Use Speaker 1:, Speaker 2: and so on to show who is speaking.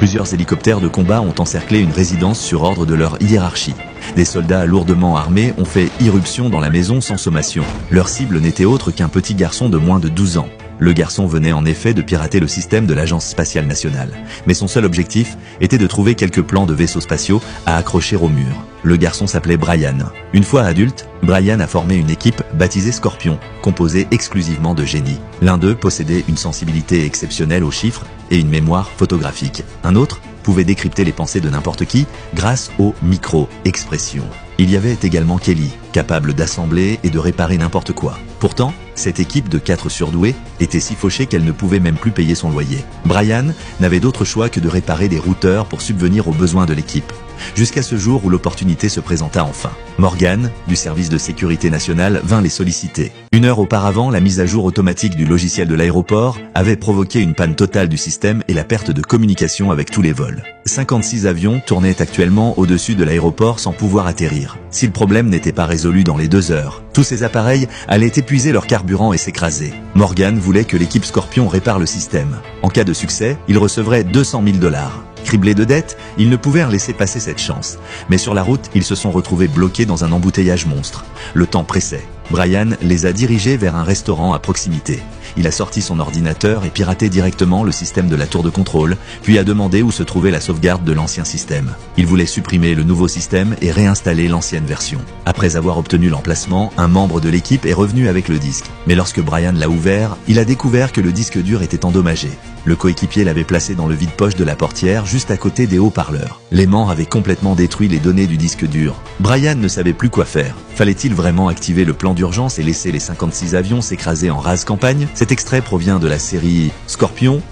Speaker 1: Plusieurs hélicoptères de combat ont encerclé une résidence sur ordre de leur hiérarchie. Des soldats lourdement armés ont fait irruption dans la maison sans sommation. Leur cible n'était autre qu'un petit garçon de moins de 12 ans. Le garçon venait en effet de pirater le système de l'Agence spatiale nationale. Mais son seul objectif était de trouver quelques plans de vaisseaux spatiaux à accrocher au mur. Le garçon s'appelait Brian. Une fois adulte, Brian a formé une équipe baptisée Scorpion, composée exclusivement de génies. L'un d'eux possédait une sensibilité exceptionnelle aux chiffres et une mémoire photographique. Un autre pouvait décrypter les pensées de n'importe qui grâce aux micro-expressions. Il y avait également Kelly, capable d'assembler et de réparer n'importe quoi. Pourtant, cette équipe de 4 surdoués était si fauchée qu'elle ne pouvait même plus payer son loyer. Brian n'avait d'autre choix que de réparer des routeurs pour subvenir aux besoins de l'équipe. Jusqu'à ce jour où l'opportunité se présenta enfin. Morgan, du service de sécurité nationale, vint les solliciter. 1 heure auparavant, la mise à jour automatique du logiciel de l'aéroport avait provoqué une panne totale du système et la perte de communication avec tous les vols. 56 avions tournaient actuellement au-dessus de l'aéroport sans pouvoir atterrir. Si le problème n'était pas résolu dans les 2 heures, tous ces appareils allaient épuiser leur carburant et s'écraser. Morgan voulait que l'équipe Scorpion répare le système. En cas de succès, il recevrait 200 000 $. Criblés de dettes, ils ne pouvaient laisser passer cette chance. Mais sur la route, ils se sont retrouvés bloqués dans un embouteillage monstre. Le temps pressait. Brian les a dirigés vers un restaurant à proximité. Il a sorti son ordinateur et piraté directement le système de la tour de contrôle, puis a demandé où se trouvait la sauvegarde de l'ancien système. Il voulait supprimer le nouveau système et réinstaller l'ancienne version. Après avoir obtenu l'emplacement, un membre de l'équipe est revenu avec le disque. Mais lorsque Brian l'a ouvert, il a découvert que le disque dur était endommagé. Le coéquipier l'avait placé dans le vide-poche de la portière, juste à côté des haut-parleurs. L'aimant avait complètement détruit les données du disque dur. Brian ne savait plus quoi faire. Fallait-il vraiment activer le plan d'urgence et laisser les 56 avions s'écraser en rase campagne? Cet extrait provient de la série Scorpion,